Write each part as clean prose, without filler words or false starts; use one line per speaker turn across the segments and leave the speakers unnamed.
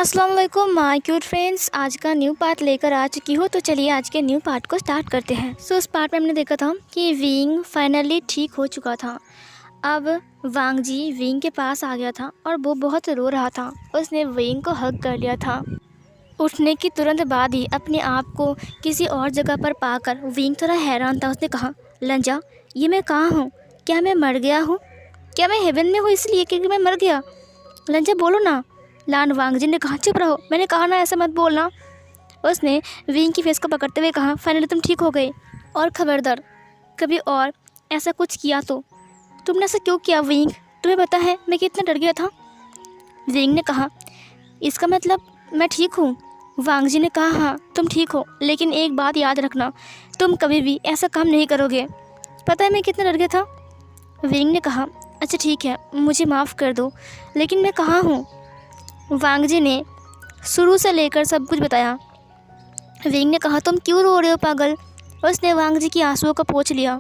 अस्सलाम वालेकुम my cute friends. आज का न्यू पार्ट लेकर आ चुकी हूँ, तो चलिए आज के न्यू पार्ट को स्टार्ट करते हैं। उस पार्ट में हमने देखा था कि विंग फाइनली ठीक हो चुका था। अब वांग जी विंग के पास आ गया था और वो बहुत रो रहा था। उसने विंग को हग कर लिया था। उठने की तुरंत बाद ही अपने आप को किसी और जगह पर पाकर विंग थोड़ा हैरान था। उसने कहा, लंजा, ये मैं कहाँ हूँ? क्या मैं मर गया हूँ? क्या मैं हेवन में हूँ इसलिए क्योंकि मैं मर गया? लंजा बोलो ना। लान वांग जी ने कहा, चुप रहो, मैंने कहा ना ऐसा मत बोलना। उसने विंग की फेस को पकड़ते हुए कहा, फाइनली तुम ठीक हो गए, और खबरदार कभी और ऐसा कुछ किया तो। तुमने ऐसा क्यों किया विंग? तुम्हें पता है मैं कितना डर गया था। विंग ने कहा, इसका मतलब मैं ठीक हूँ? वांग जी ने कहा, हाँ तुम ठीक हो, लेकिन एक बात याद रखना, तुम कभी भी ऐसा काम नहीं करोगे। पता है मैं कितना डर गया था। विंग ने कहा, अच्छा ठीक है, मुझे माफ़ कर दो, लेकिन मैं कहाँ हूँ? वांग जी ने शुरू से लेकर सब कुछ बताया। विंग ने कहा, तुम क्यों रो रहे हो पागल? उसने वांग जी की आंसुओं को पोंछ लिया।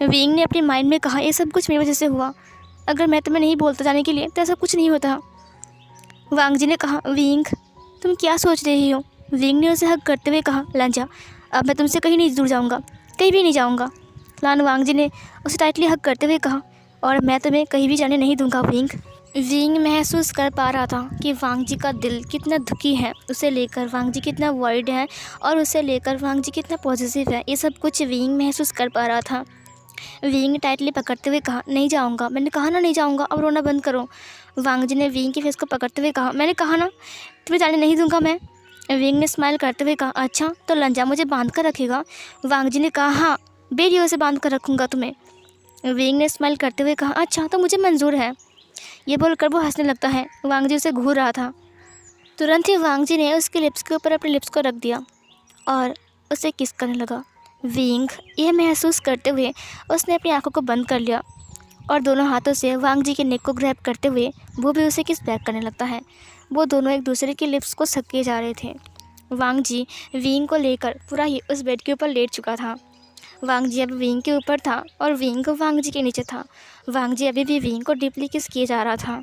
विंग ने अपने माइंड में कहा, ये सब कुछ मेरी वजह से हुआ। अगर मैं तुम्हें नहीं बोलता जाने के लिए तो ऐसा कुछ नहीं होता। वांग जी ने कहा, विंग तुम क्या सोच रही हो? विंग ने उसे हग करते हुए कहा, लांजा, अब मैं तुमसे कहीं नहीं दूर जाऊँगा, कहीं भी नहीं जाऊँगा। लान वांग जी ने उसे टाइटली हग करते हुए कहा, और मैं तुम्हें कहीं भी जाने नहीं दूँगा विंग। विंग महसूस कर पा रहा था कि वांग जी का दिल कितना दुखी है, उसे लेकर वांग जी कितना वर्ried है और उसे लेकर वांग जी कितना पॉजिटिव है। ये सब कुछ विंग महसूस कर पा रहा था। विंग ने टाइटली पकड़ते हुए कहा, नहीं जाऊँगा, मैंने कहा ना नहीं जाऊँगा, अब रोना बंद करो। वांग जी ने विंग की फेस को पकड़ते हुए कहा, मैंने कहा ना तुम्हें जाने नहीं दूँगा मैं। विंग ने स्माइल करते हुए कहा, अच्छा तो लंजा मुझे बांध कर रखेगा? वांग जी ने कहा, हाँ बेड़ियों से बांध कर रखूँगा तुम्हें। विंग ने स्माइल करते हुए कहा, अच्छा तो मुझे मंजूर है। ये बोलकर वो हंसने लगता है। वांग जी उसे घूर रहा था। तुरंत ही वांग जी ने उसके लिप्स के ऊपर अपने लिप्स को रख दिया और उसे किस करने लगा। विंग यह महसूस करते हुए उसने अपनी आंखों को बंद कर लिया और दोनों हाथों से वांग जी के नेक को ग्रैब करते हुए वो भी उसे किस बैक करने लगता है। वो दोनों एक दूसरे के लिप्स को सके जा रहे थे। वांग जी विंग को लेकर पूरा ही उस बेड के ऊपर लेट चुका था। वांग जी अभी विंग के ऊपर था और विंग वांग जी के नीचे था। वांग जी अभी भी विंग को डीपली किस किए जा रहा था।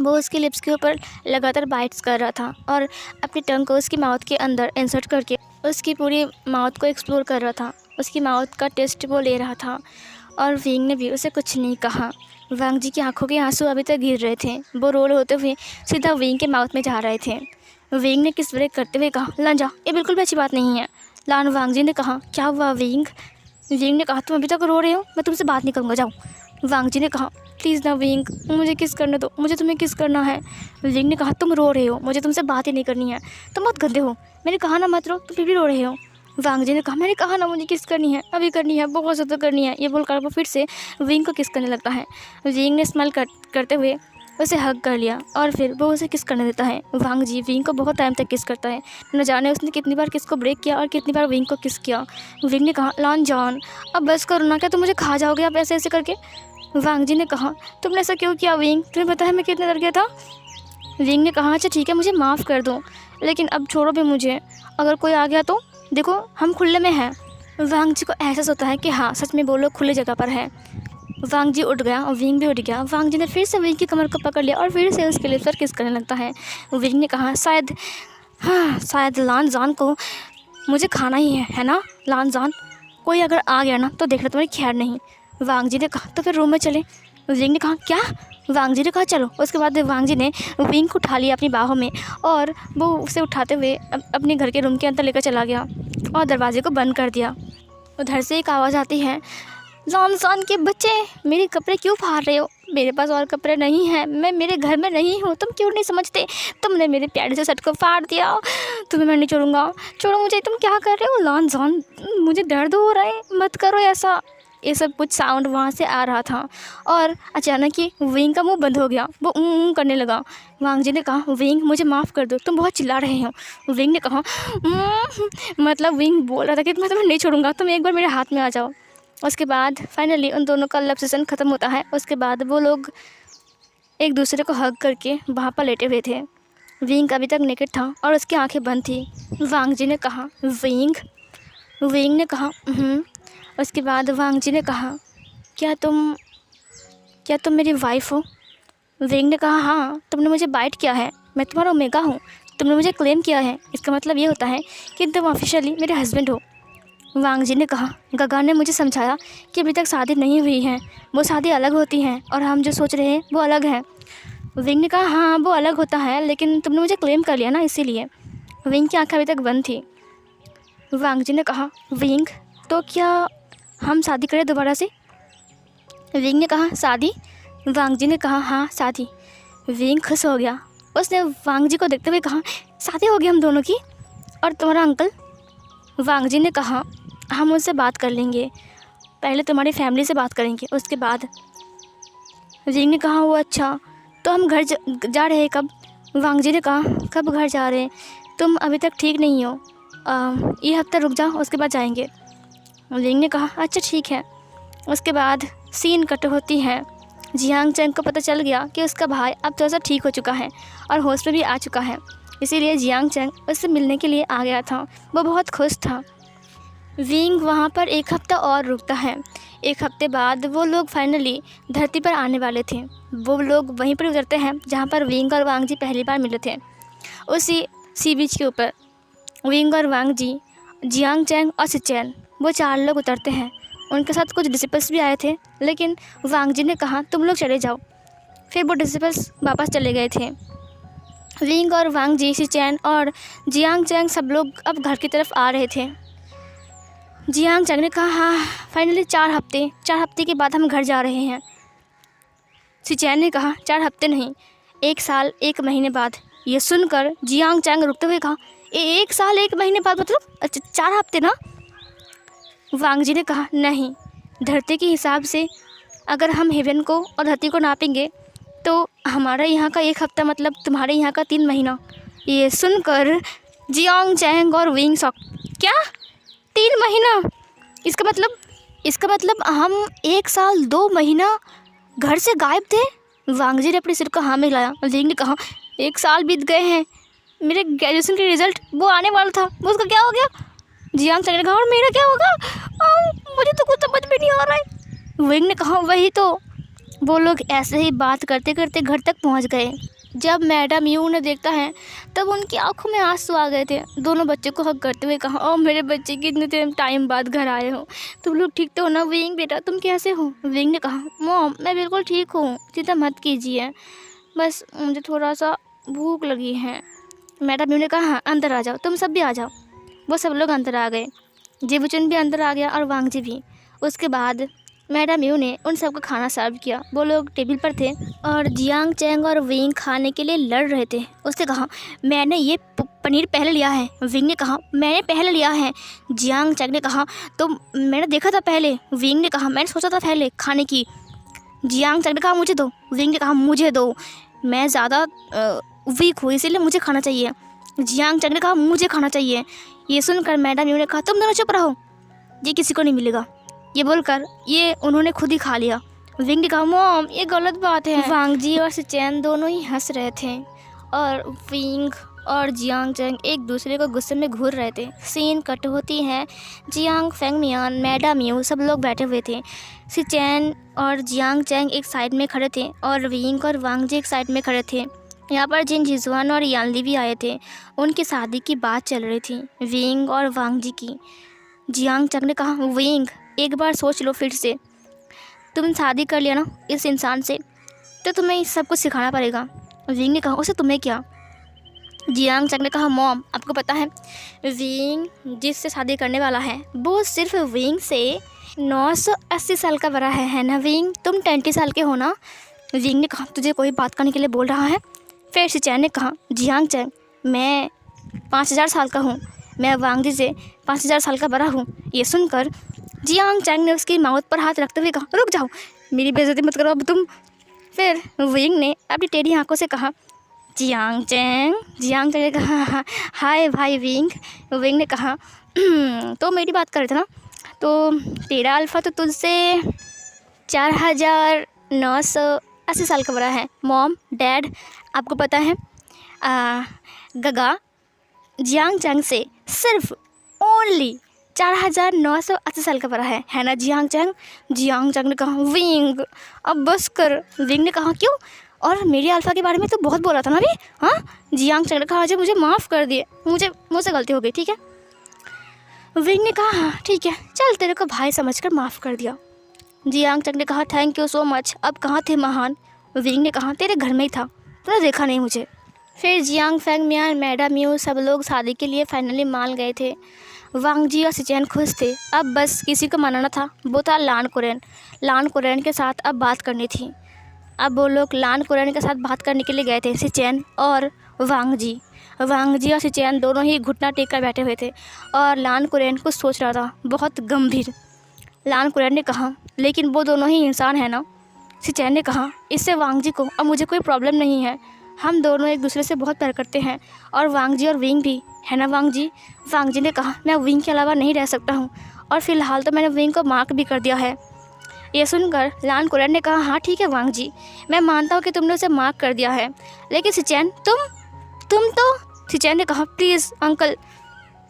वो उसके लिप्स के ऊपर लगातार बाइट्स कर रहा था और अपनी टंग को उसकी माउथ के अंदर इंसर्ट करके उसकी पूरी माउथ को एक्सप्लोर कर रहा था। उसकी माउथ का टेस्ट वो ले रहा था और विंग ने भी उसे कुछ नहीं कहा। वांग जी की आंखों के आंसू अभी तक गिर रहे थे। वो रोल होते हुए सीधा विंग के माउथ में जा रहे थे। विंग ने किस ब्रेक करते हुए कहा, लंजा, ये बिल्कुल भी अच्छी बात नहीं है। लान वांग जी ने कहा, क्या हुआ विंग? विंग ने कहा, तुम अभी तक रो रहे हो, मैं तुमसे बात नहीं करूँगा, जाओ। वांग जी ने कहा, प्लीज़ ना विंग, मुझे किस करने दो, मुझे तुम्हें किस करना है। विंग ने कहा, तुम रो रहे हो, मुझे तुमसे बात ही नहीं करनी है, तुम बहुत गंदे हो, मैंने कहा ना मत रो, तुम फिर भी रो रहे हो। वांग जी ने कहा, मैंने कहा ना मुझे किस करनी है, अभी करनी है, बहुत ज़्यादा करनी है। ये बोलकर वो फिर से विंग को किस करने लगता है। विंग ने स्माइल करते हुए उसे हग कर लिया और फिर वो उसे किस करने देता है। वांग जी विंग को बहुत टाइम तक किस करता है। न जाने उसने कितनी बार किस को ब्रेक किया और कितनी बार विंग को किस किया। विंग ने कहा, लॉन जॉन, अब बस करो ना, क्या तुम मुझे खा जाओगे आप ऐसे ऐसे करके? वांग जी ने कहा, तुमने ऐसा क्यों किया विंग? तुम्हें पता है मैं कितना डर गया था। विंग ने कहा, अच्छा ठीक है, मुझे माफ़ कर दो, लेकिन अब छोड़ो भी मुझे, अगर कोई आ गया तो देखो हम खुले में हैं। वांग जी को एहसास होता है कि हाँ सच में वो लोग खुले जगह पर है। वांग जी उठ गया और विंग भी उठ गया। वांग जी ने फिर से विंग की कमर को पकड़ लिया और फिर से उसके लिप्स पर किस करने लगता है। विंग ने कहा, शायद लान जान को मुझे खाना ही है ना लान जान? कोई अगर आ गया ना तो देखना तुम्हारी खैर नहीं। वांग जी ने कहा, तो फिर रूम में चले। विंग ने कहा, क्या? वांग जी ने कहा, चलो। उसके बाद वांग जी ने विंग को उठा लिया अपनी बाहों में और वो उसे उठाते हुए अपने घर के रूम के अंदर लेकर चला गया और दरवाजे को बंद कर दिया। उधर से एक आवाज़ आती है, जॉनसन के बच्चे, मेरे कपड़े क्यों फाड़ रहे हो? मेरे पास और कपड़े नहीं हैं, मैं मेरे घर में नहीं हूँ, तुम क्यों नहीं समझते? तुमने मेरे प्यारे से शर्ट को फाड़ दिया, तुम्हें मैं नहीं छोड़ूंगा, छोड़ो मुझे, तुम क्या कर रहे हो? लॉन जॉन, मुझे दर्द हो रहा है, मत करो ऐसा। ये सब कुछ साउंड वहाँ से आ रहा था और अचानक ही विंग का मुंह बंद हो गया। वो करने लगा। वांग जी ने कहा, विंग मुझे माफ़ कर दो, तुम बहुत चिल्ला रहे हो। विंग ने कहा, मतलब विंग बोल रहा था कि मैं तुम्हें नहीं छोड़ूंगा, तुम एक बार मेरे हाथ में आ जाओ। उसके बाद फाइनली उन दोनों का लव सेशन ख़त्म होता है। उसके बाद वो लोग एक दूसरे को हग करके वहाँ पर लेटे हुए थे। विंग अभी तक नेकेड था और उसकी आंखें बंद थी। वांग जी ने कहा, विंग ने कहा, उसके बाद वांग जी ने कहा, क्या तुम मेरी वाइफ हो? विंग ने कहा, हाँ, तुमने मुझे बाइट किया है, मैं तुम्हारा ओमेगा हूँ, तुमने मुझे क्लेम किया है, इसका मतलब ये होता है कि तुम ऑफिशियली मेरे हस्बैंड हो। वांग जी ने कहा, गगा ने मुझे समझाया कि अभी तक शादी नहीं हुई है, वो शादी अलग होती हैं और हम जो सोच रहे हैं वो अलग है। विंग ने कहा, हाँ वो अलग होता है, लेकिन तुमने मुझे क्लेम कर लिया ना, इसीलिए। विंग की आंखें अभी तक बंद थी। वांग जी ने कहा, विंग तो क्या हम शादी करें दोबारा से? विंग ने कहा, शादी? वांग जी ने कहा, हाँ शादी। विंग खुश हो गया। उसने वांग जी को देखते हुए कहा, शादी हो गई हम दोनों की? और तुम्हारा अंकल? वांग जी ने कहा, हम उनसे बात कर लेंगे, पहले तुम्हारी फैमिली से बात करेंगे, उसके बाद। विंग ने कहा, वो अच्छा, तो हम घर जा रहे हैं कब? वांग जी ने कहा, कब घर जा रहे हैं? तुम अभी तक ठीक नहीं हो, ये हफ्ता रुक जाओ, उसके बाद जाएंगे। विंग ने कहा, अच्छा ठीक है। उसके बाद सीन कट होती है। जियांग चैंग को पता चल गया कि उसका भाई अब थोड़ा सा ठीक हो चुका है और होश में भी आ चुका है, इसीलिए जियांग चैंग उससे मिलने के लिए आ गया था। वो बहुत खुश था। विंग वहाँ पर एक हफ्ता और रुकता है। एक हफ्ते बाद वो लोग फाइनली धरती पर आने वाले थे। वो लोग वहीं पर उतरते हैं जहाँ पर विंग और वांग जी पहली बार मिले थे, उसी सी बीच के ऊपर। विंग और वांग जी, जियांग चैंग और सिचैन, वो 4 लोग उतरते हैं। उनके साथ कुछ डिसिपल्स भी आए थे, लेकिन वांग जी ने कहा, तुम लोग चले जाओ। फिर वो डिसिपल्स वापस चले गए थे। विंग और वांग जी, सिचैन और जियांग चैंग सब लोग अब घर की तरफ आ रहे थे। जियांग चैंग ने कहा, हाँ फाइनली 4 हफ्ते के बाद हम घर जा रहे हैं। सिचैन ने कहा, 4 हफ्ते नहीं, 1 साल 1 महीने बाद। ये सुनकर जियांग चैंग रुकते हुए कहा, 1 साल 1 महीने बाद मतलब? अच्छा 4 हफ्ते ना? वांग जी ने कहा, नहीं, धरती के हिसाब से अगर हम हेवन को और धरती को नापेंगे तो हमारा यहाँ का 1 हफ्ता मतलब तुम्हारे यहाँ का 3 महीना। ये सुनकर जियांग चैंग और विंग शॉक, क्या 3 महीना? इसका मतलब हम 1 साल 2 महीना घर से गायब थे? वांग जी ने अपने सिर को हाँ में हिलाया। विंग ने कहा, 1 साल बीत गए हैं, मेरे ग्रेजुएशन के रिज़ल्ट वो आने वाला था, वो उसका क्या हो गया? जियांग चैंग ने कहा, और मेरा क्या होगा? मुझे तो कुछ समझ में नहीं आ रहा है। विंग ने कहा, वही तो। वो लोग ऐसे ही बात करते करते घर तक पहुंच गए। जब मैडम यू ने देखता है तब उनकी आंखों में आंसू आ गए थे। दोनों बच्चे को हक करते हुए कहा, ओ मेरे बच्चे, कितने टाइम बाद घर आए हो, तुम लोग ठीक तो हो ना? विंग बेटा तुम कैसे हो? विंग ने कहा, मॉम मैं बिल्कुल ठीक हूँ, चिंता मत कीजिए, बस मुझे थोड़ा सा भूख लगी है। मैडम यू ने कहा, हाँ अंदर आ जाओ, तुम सब भी आ जाओ। वो सब लोग अंदर आ गए। जिवुचुन भी अंदर आ गया और वांग जी भी। उसके बाद मैडम यू ने उन सबको खाना सर्व किया। वो लोग टेबल पर थे और जियांग चैंग और विंग खाने के लिए लड़ रहे थे। उसने कहा, मैंने ये पनीर पहले लिया है। विंग ने कहा, मैंने पहले लिया है। जियांग चैंग ने कहा, तो मैंने देखा था पहले। विंग ने कहा, मैंने सोचा था पहले खाने की। जियांग चैंग ने कहा, मुझे दो। विंग ने कहा, मुझे दो, मैं ज़्यादा वीक हूँ इसीलिए मुझे खाना चाहिए। जियांग चैंग ने कहा, मुझे खाना चाहिए। ये सुनकर मैडम यू ने कहा, तुम दोनों चुप रहो, ये किसी को नहीं मिलेगा। ये बोलकर ये उन्होंने खुद ही खा लिया। विंग ने कहा, मॉम ये गलत बात है। वांग जी और सिचैन दोनों ही हंस रहे थे और विंग और जियांग चैंग एक दूसरे को गुस्से में घूर रहे थे। सीन कट होती है। जियांग फेंगमियान, मैडम यू सब लोग बैठे हुए थे। सिचैन और जियांग चैंग एक साइड में खड़े थे और विंग और वांग जी एक साइड में खड़े थे। यहाँ पर जिन जिजुआन और यानली भी आए थे, उनकी शादी की बात चल रही थी, विंग और वांग जी की। जियांग चैंग ने कहा, विंग एक बार सोच लो फिर से, तुम शादी कर लिया ना इस इंसान से, तो तुम्हें सब कुछ सिखाना पड़ेगा। विंग ने कहा, उसे तुम्हें क्या? जियांग चैंग ने कहा, मॉम आपको पता है विंग जिससे शादी करने वाला है वो सिर्फ विंग से 980 साल का बड़ा है ना विंग? तुम 20 साल के हो ना? विंग ने कहा, तुझे कोई बात करने के लिए बोल रहा है? फिर सिचैन ने कहा, जियांग चैंग मैं 5000 साल का हूँ, मैं वांग जी से 5000 साल का बड़ा हूँ। ये सुनकर जियांग चैंग ने उसकी माउथ पर हाथ रखते हुए कहा, रुक जाओ, मेरी बेइज्जती मत करो अब तुम। फिर विंग ने अपनी टेढ़ी आंखों से कहा, जियांग चैंग। जियांग चैंग ने कहा, हाय भाई विंग। विंग ने कहा, तो मेरी बात कर रहे थे ना, तो तेरा अल्फ़ा तो तुझसे 4980 साल का बड़ा है। मॉम डैड आपको पता है गगा जियांग चैंग से सिर्फ ओनली 4980 साल का बड़ा है ना जियांग चैंग? जियांग चैंग ने कहा, विंग अब बस कर। विंग ने कहा, क्यों? और मेरी अल्फ़ा के बारे में तो बहुत बोला था ना अभी, हाँ जियांग चैंग ने कहा मुझे माफ़ कर दिए, मुझसे गलती हो गई, ठीक है। विंग ने कहा हाँ ठीक है, चल तेरे को भाई समझकर माफ़ कर दिया। जियांग चैंग ने कहा थैंक यू सो मच। अब कहाँ थे महान? विंग ने कहा तेरे घर में ही था, तूने देखा नहीं मुझे। फिर जियांग फैंग मियान, मैडम म्यू सब लोग शादी के लिए फाइनली मान गए थे। वांग जी और सिचेन खुश थे। अब बस किसी को मनाना था, वो था लान कुरैन। लान कुरैन के साथ अब बात करनी थी। अब वो लोग लान कुरैन के साथ बात करने के लिए गए थे, सिचेन और वांग जी। वांग जी और सिचेन दोनों ही घुटना टेक कर बैठे हुए थे और लान कुरैन कुछ सोच रहा था, बहुत गंभीर। लान कुरैन ने कहा लेकिन वो दोनों ही इंसान हैं ना। सिचेन ने कहा इससे वांग जी को और मुझे कोई प्रॉब्लम नहीं है, हम दोनों एक दूसरे से बहुत प्यार करते हैं, और वांग जी और विंग भी, है ना वांग जी। वांग जी ने कहा मैं विंग के अलावा नहीं रह सकता हूँ, और फिलहाल तो मैंने विंग को मार्क भी कर दिया है। ये सुनकर लान कुरैन ने कहा हाँ ठीक है वांग जी, मैं मानता हूँ कि तुमने उसे मार्क कर दिया है, लेकिन सिचेन तुम तो। सिचेन ने कहा प्लीज़ अंकल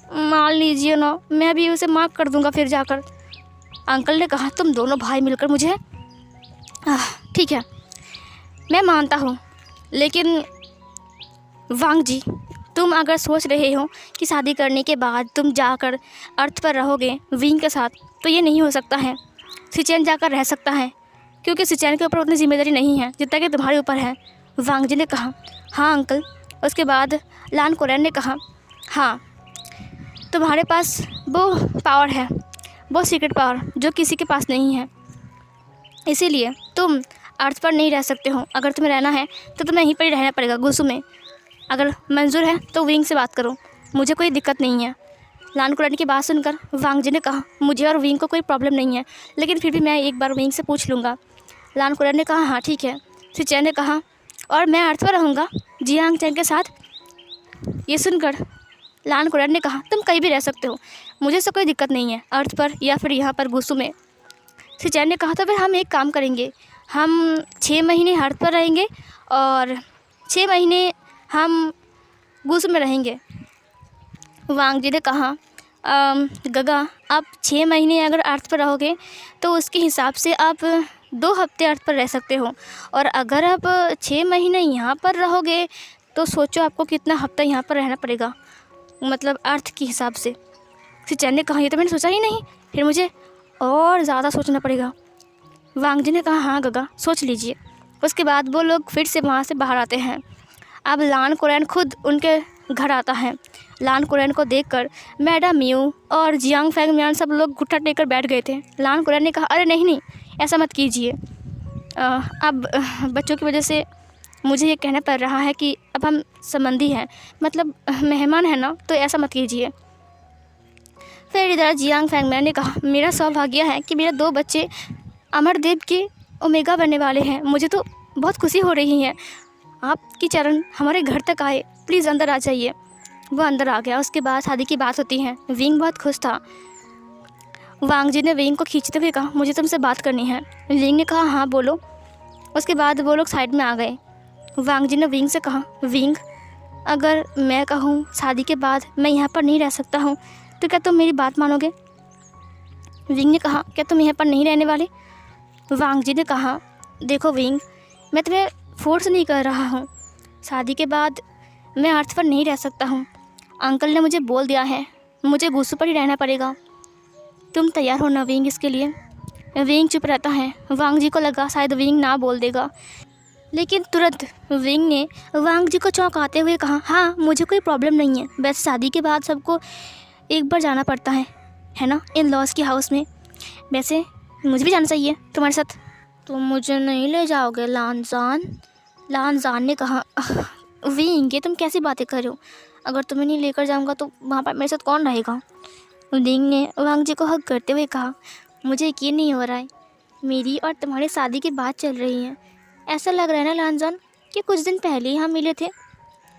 मान लीजिए ना, मैं भी उसे मार्क कर दूँगा फिर जाकर। अंकल ने कहा तुम दोनों भाई मिलकर मुझे, ठीक है मैं मानता हूँ, लेकिन वांग जी तुम अगर सोच रहे हो कि शादी करने के बाद तुम जाकर अर्थ पर रहोगे विंग के साथ, तो ये नहीं हो सकता है। सिचेन जाकर रह सकता है, क्योंकि सिचेन के ऊपर उतनी जिम्मेदारी नहीं है जितना कि तुम्हारे ऊपर है। वांग जी ने कहा हाँ अंकल। उसके बाद लान कुरैन ने कहा हाँ तुम्हारे पास वो पावर है, वो सीक्रेट पावर जो किसी के पास नहीं है, इसीलिए तुम अर्थ पर नहीं रह सकते हो। अगर तुम्हें रहना है तो तुम्हें यहीं पर ही रहना पड़ेगा गुस्सू में। अगर मंजूर है तो विंग से बात करो, मुझे कोई दिक्कत नहीं है। लान कुरैन की बात सुनकर वांग जी ने कहा मुझे और विंग को कोई प्रॉब्लम नहीं है, लेकिन फिर भी मैं एक बार विंग से पूछ लूँगा। लान कुरैन ने कहा हाँ ठीक है। सिचेन ने कहा और मैं अर्थ पर रहूँगा जियांग चैंग के साथ। ये सुनकर लान कुरैन ने कहा तुम कहीं भी रह सकते हो, मुझे से कोई दिक्कत नहीं है, अर्थ पर या फिर यहाँ पर गुस्सू में। सिचेन ने कहा तो फिर हम एक काम करेंगे, हम 6 महीने अर्थ पर रहेंगे और 6 महीने हम गुस्सू में रहेंगे। वांग जी ने कहा गगा आप 6 महीने अगर अर्थ पर रहोगे तो उसके हिसाब से आप 2 हफ्ते अर्थ पर रह सकते हो, और अगर आप 6 महीने यहाँ पर रहोगे तो सोचो आपको कितना हफ्ता यहाँ पर रहना पड़ेगा, मतलब अर्थ के हिसाब से। सिचेन ने कहा ये तो मैंने सोचा ही नहीं, फिर मुझे और ज़्यादा सोचना पड़ेगा। वांग जी ने कहा हाँ गगा सोच लीजिए। उसके बाद वो लोग फिर से वहाँ से बाहर आते हैं। अब लान कुरैन खुद उनके घर आता है। लान कुरैन को देखकर मैडम म्यू और जियांग फैंग मियान सब लोग घुटना टेक कर बैठ गए थे। लान कुरैन ने कहा अरे नहीं ऐसा मत कीजिए, अब बच्चों की वजह से मुझे ये कहना पड़ रहा है कि अब हम संबंधी हैं, मतलब मेहमान हैं ना, तो ऐसा मत कीजिए। फिर इधर जियांग फैंग मियान ने कहा मेरा सौभाग्य है कि मेरे 2 बच्चे अमरदेव के ओमेगा बनने वाले हैं, मुझे तो बहुत खुशी हो रही है। आपकी चरण हमारे घर तक आए, प्लीज़ अंदर आ जाइए। वो अंदर आ गया। उसके बाद शादी की बात होती है। विंग बहुत खुश था। वांग जी ने विंग को खींचते हुए कहा मुझे तुमसे बात करनी है। विंग ने कहा हाँ बोलो। उसके बाद वो लोग साइड में आ गए। वांग जी ने विंग से कहा विंग अगर मैं कहूँ शादी के बाद मैं यहाँ पर नहीं रह सकता हूँ तो क्या तुम मेरी बात मानोगे? विंग ने कहा क्या तुम यहाँ पर नहीं रहने वाले? वांग जी ने कहा देखो विंग मैं तुम्हें फोर्स नहीं कर रहा हूँ, शादी के बाद मैं अर्थ पर नहीं रह सकता हूँ। अंकल ने मुझे बोल दिया है मुझे गुस्सू पर ही रहना पड़ेगा। तुम तैयार हो ना विंग इसके लिए? विंग चुप रहता है। वांग जी को लगा शायद विंग ना बोल देगा, लेकिन तुरंत विंग ने वांग जी को चौंकाते हुए कहा हाँ मुझे कोई प्रॉब्लम नहीं है, वैसे शादी के बाद सबको एक बार जाना पड़ता है ना, इन लॉज के हाउस में। वैसे मुझे भी जाना चाहिए तुम्हारे साथ। तुम मुझे नहीं ले जाओगे लानजान? लानजान ने कहा विंग ये तुम कैसी बातें कर रहे हो, अगर तुम्हें नहीं लेकर जाऊंगा तो वहाँ पर मेरे साथ कौन रहेगा? विंग ने वांग जी को हक करते हुए कहा मुझे यकीन नहीं हो रहा है, मेरी और तुम्हारी शादी की बात चल रही है। ऐसा लग रहा है ना लानजान कि कुछ दिन पहले ही हम मिले थे।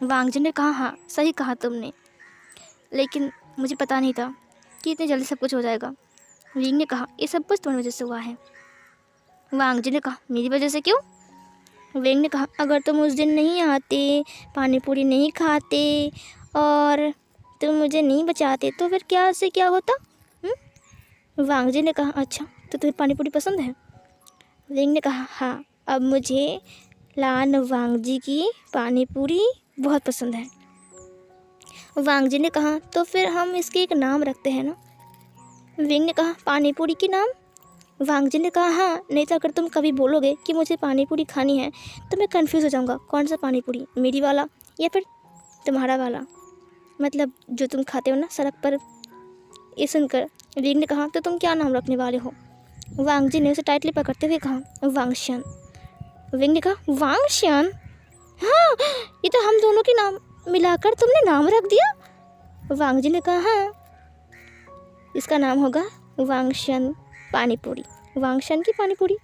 वांग जी ने कहा हाँ सही कहा तुमने, लेकिन मुझे पता नहीं था कि इतनी जल्दी सब कुछ हो जाएगा। विंग ने कहा ये सब कुछ तुम्हारी वजह से हुआ है। वांग जी ने कहा मेरी वजह से क्यों? विंग ने कहा अगर तुम उस दिन नहीं आते, पानी पूरी नहीं खाते और तुम मुझे नहीं बचाते तो फिर क्या से क्या होता? वांग जी ने कहा अच्छा तो तुम्हें पानी पूरी पसंद है? विंग ने कहा हाँ अब मुझे लान वांग जी की पानी पूरी बहुत पसंद है। वांग जी ने कहा तो फिर हम इसके एक नाम रखते हैं ना। विंग ने कहा पानी पूरी की नाम। वांग जी ने कहा हाँ, नहीं तो अगर तुम कभी बोलोगे कि मुझे पानी पूरी खानी है तो मैं कंफ्यूज हो जाऊँगा, कौन सा पानी पूरी, मेरी वाला या फिर तुम्हारा वाला, मतलब जो तुम खाते हो ना सड़क पर। ये सुनकर विंग ने कहा तो तुम क्या नाम रखने वाले हो। वांग जी ने उसे टाइटली पकड़ते हुए कहा वांगशियन। विंग ने कहा वांगशियन, हाँ ये तो हम दोनों के नाम मिलाकर तुमने नाम रख दिया। वांग जी ने कहा हाँ, इसका नाम होगा वांगशियन पानी पूरी, वांगशियन की पानी पूरी।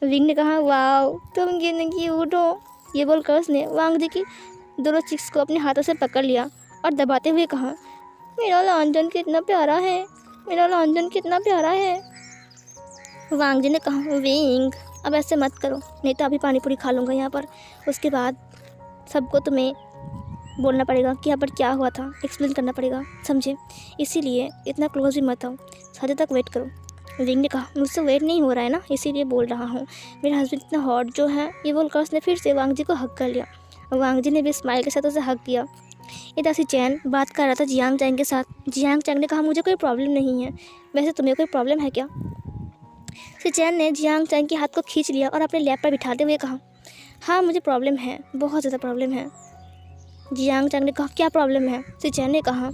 विंग ने कहा वाओ तुम कितने क्यूट हो। ये बोलकर उसने वांग जी की दोनों चिक्स को अपने हाथों से पकड़ लिया और दबाते हुए कहा मेरा लांजन कितना प्यारा है, मेरा लांजन कितना प्यारा है। वांग जी ने कहा विंग अब ऐसे मत करो, नहीं तो अभी पानी पूरी खा लूँगा यहाँ पर। उसके बाद सबको तुम्हें बोलना पड़ेगा कि यहाँ पर क्या हुआ था, एक्सप्लेन करना पड़ेगा, समझे। इसीलिए इतना क्लोज भी मत आओ, सादे तक वेट करो। विंग ने कहा मुझसे वेट नहीं हो रहा है ना, इसीलिए बोल रहा हूँ, मेरा हस्बैंड इतना हॉट जो है। ये बोलकर उसने फिर से वांग जी को हक कर लिया। वांग जी ने भी स्माइल के साथ उसे हक किया। इधर सी चैन बात कर रहा था जियांग चैंग के साथ। जियांग चैंग ने कहा मुझे कोई प्रॉब्लम नहीं है, वैसे तुम्हें कोई प्रॉब्लम है क्या। सी चैन ने जियांग चैंग के हाथ को खींच लिया और अपने लैप पर बिठाते हुए कहा हाँ मुझे प्रॉब्लम है, बहुत ज़्यादा प्रॉब्लम है। जियांग चैंग ने कहा क्या प्रॉब्लम है। सी चैन ने कहा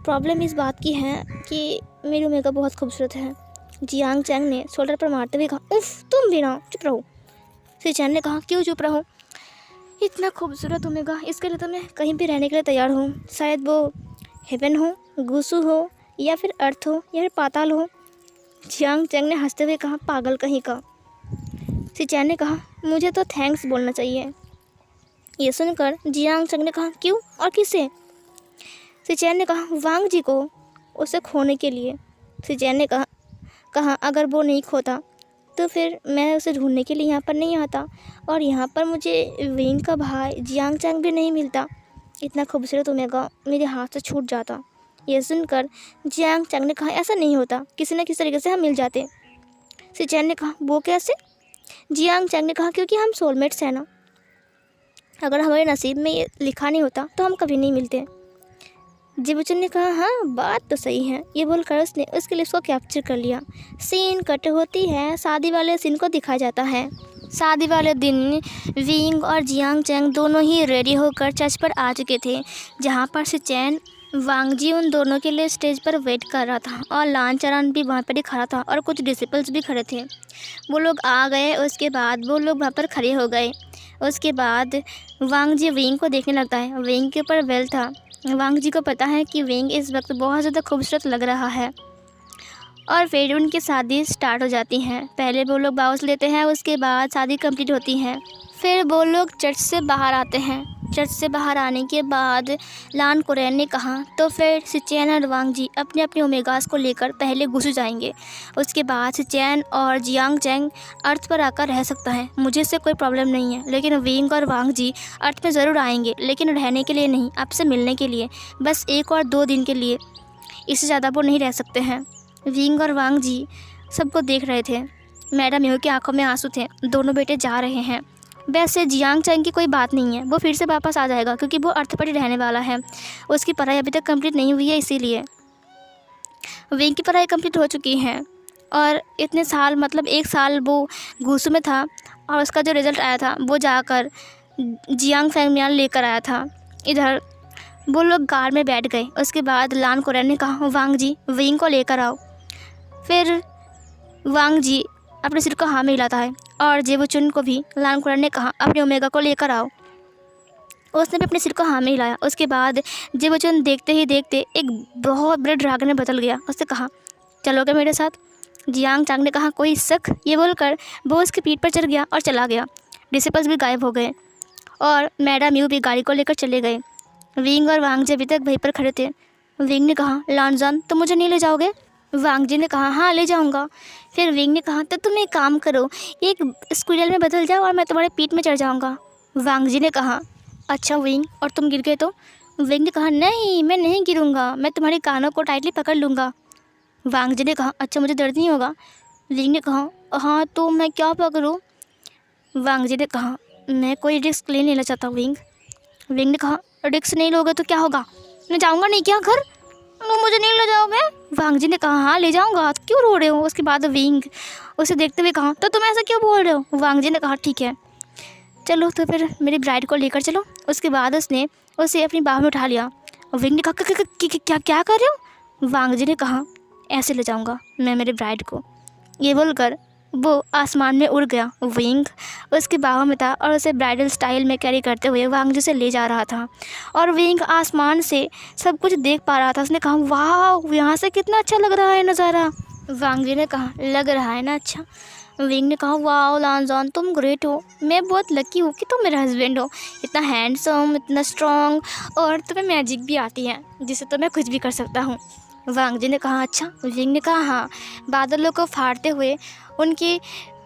प्रॉब्लम इस बात की है कि मेरी ओमेगा बहुत खूबसूरत है। जियांग चैंग ने शोल्डर पर मारते हुए कहा उफ तुम भी ना, चुप रहो। सी चैन ने कहा क्यों चुप रहो, इतना खूबसूरत ओमेगा, इसके लिए तो मैं कहीं भी रहने के लिए तैयार हूँ, शायद वो हेवन हो, गुसु हो, या फिर अर्थ हो, या फिर पाताल हो। जियांग चैंग ने हंसते हुए कहा पागल कहीं का। सी चैन ने कहा मुझे तो थैंक्स बोलना चाहिए। ये सुनकर जियांग चैंग ने कहा क्यों और किसे। सी चैन ने कहा वांग जी को, उसे खोने के लिए। सी चैन ने कहा अगर वो नहीं खोता तो फिर मैं उसे ढूंढने के लिए यहाँ पर नहीं आता, और यहाँ पर मुझे विंग का भाई जियांग चैंग भी नहीं मिलता, इतना खूबसूरत ओमेगा मेरे हाथ से छूट जाता। यह सुनकर जियांग चैंग ने कहा ऐसा नहीं होता, किसी न किसी तरीके से हम मिल जाते। सी चैन ने कहा वो कैसे। जियांग चैंग ने कहा क्योंकि हम सोलमेट्स हैं ना, अगर हमारे नसीब में ये लिखा नहीं होता तो हम कभी नहीं मिलते। जिबुचन ने कहा हाँ बात तो सही है। ये बोलकर उसने उसके लिप्स को कैप्चर कर लिया। सीन कट होती है, शादी वाले सीन को दिखाया जाता है। शादी वाले दिन विंग और जियांग चैंग दोनों ही रेडी होकर चर्च पर आ चुके थे, जहाँ पर सी चैन वांग जी उन दोनों के लिए स्टेज पर वेट कर रहा था, और लान चरण भी वहाँ पर ही खड़ा था, और कुछ डिसिपल्स भी खड़े थे। वो लोग आ गए, उसके बाद वो लोग वहाँ पर खड़े हो गए। उसके बाद वांग जी विंग को देखने लगता है। विंग के ऊपर वेल था। वांग जी को पता है कि विंग इस वक्त बहुत ज़्यादा खूबसूरत लग रहा है, और फिर उनकी शादी स्टार्ट हो जाती है। पहले वो लोग बाउस लेते हैं, उसके बाद शादी कंप्लीट होती है। फिर वो लोग चर्च से बाहर आते हैं। चर्च से बाहर आने के बाद लान कुरैन ने कहा तो फिर सिचैन और वांग जी अपने अपने ओमेगास को लेकर पहले गुसु जाएंगे। उसके बाद सिचैन और जियांग चैंग अर्थ पर आकर रह सकता है, मुझे इससे कोई प्रॉब्लम नहीं है, लेकिन विंग और वांग जी अर्थ में ज़रूर आएंगे, लेकिन रहने के लिए नहीं, आपसे मिलने के लिए, बस 1 और 2 दिन के लिए, इससे ज़्यादा वो नहीं रह सकते हैं। विंग और वांग जी सबको देख रहे थे। मैडम यू की आंखों में आंसू थे। दोनों बेटे जा रहे हैं। वैसे जियांग चैंग की कोई बात नहीं है, वो फिर से वापस आ जाएगा, क्योंकि वो अर्थ पर ही रहने वाला है। उसकी पढ़ाई अभी तक कंप्लीट नहीं हुई है, इसीलिए विंग की पढ़ाई कंप्लीट हो चुकी है, और इतने साल मतलब 1 साल वो गुसु में था, और उसका जो रिज़ल्ट आया था वो जाकर जियांग फैंगमियान लेकर आया था। इधर वो लोग कार में बैठ गए। उसके बाद लान कुरैन ने कहा वांग जी विंग को लेकर आओ। फिर वांग जी अपने सिर को हाँ में हिलाता है, और जेबुचुन को भी लान कुरैन ने कहा अपने ओमेगा को लेकर आओ। उसने भी अपने सिर को हाँ में हिलाया। उसके बाद जेबुचुन देखते ही देखते एक बहुत बड़े ड्रैगन में बदल गया। उसने कहा चलोगे मेरे साथ। जियांग चैंग ने कहा कोई शक। ये बोलकर वो उसकी पीठ पर चढ़ गया और चला गया। डिसिपल्स भी गायब हो गए, और मैडम यू भी गाड़ी को लेकर चले गए। विंग और वांग जी अभी तक वहीं पर खड़े थे। विंग ने कहा लानजान तुम मुझे नहीं ले जाओगे। वांग जी ने कहा हाँ ले जाऊंगा। फिर विंग ने कहा तो तुम एक काम करो, एक स्क्विरल में बदल जाओ और मैं तुम्हारे पीठ में चढ़ जाऊंगा। वांग जी ने कहा अच्छा विंग, और तुम गिर गए तो। विंग ने कहा नहीं मैं नहीं गिरूंगा, मैं तुम्हारे कानों को टाइटली पकड़ लूँगा। वांग जी ने कहा अच्छा मुझे दर्द नहीं होगा। विंग ने कहा हाँ तो मैं क्या पकड़ूँ। वांग जी ने कहा मैं कोई रिस्क ले नहीं लेना चाहता विंग। विंग ने कहा रिक्स नहीं लोगे तो क्या होगा? मैं जाऊँगा नहीं क्या घर? तुम मुझे नहीं ले जाओगे? वांग जी ने कहा हाँ ले जाऊँगा, क्यों रो रहे हो? उसके बाद विंग उसे देखते हुए कहा तो तुम ऐसा क्यों बोल रहे हो? वांग जी ने कहा ठीक है चलो तो फिर मेरी ब्राइड को लेकर चलो। उसके बाद उसने उसे अपनी बाह में उठा लिया। विंग ने कहा क्या क्या कर रहे हो? वांग जी ने कहा ऐसे ले जाऊँगा मैं मेरी ब्राइड को। ये बोलकर वो आसमान में उड़ गया। विंग उसकी बाहों में था और उसे ब्राइडल स्टाइल में कैरी करते हुए वांग जी से ले जा रहा था और विंग आसमान से सब कुछ देख पा रहा था। उसने कहा वाह यहाँ से कितना अच्छा लग रहा है नज़ारा। वांग जी ने कहा लग रहा है ना अच्छा। विंग ने कहा वाह लानजान तुम ग्रेट हो, मैं बहुत लकी हूँ कि तुम मेरा हस्बैंड हो, इतना हैंडसम इतना स्ट्रॉन्ग और तुम्हें मैजिक भी आती है जिससे तो मैं कुछ भी कर सकता हूँ। वांग जी ने कहा अच्छा। विंग ने कहा हाँ। बादलों को फाड़ते हुए उनकी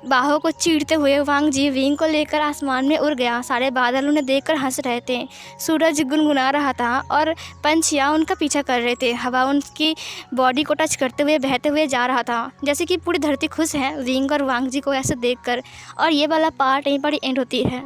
बाहों को चीरते हुए वांग जी विंग को लेकर आसमान में उड़ गया। सारे बादल उन्हें देखकर हंस रहे थे, सूरज गुनगुना रहा था और पंछियाँ उनका पीछा कर रहे थे। हवा उनकी बॉडी को टच करते हुए बहते हुए जा रहा था जैसे कि पूरी धरती खुश है विंग और वांग जी को ऐसे देखकर। और ये वाला पार्ट यहीं पर एंड होती है।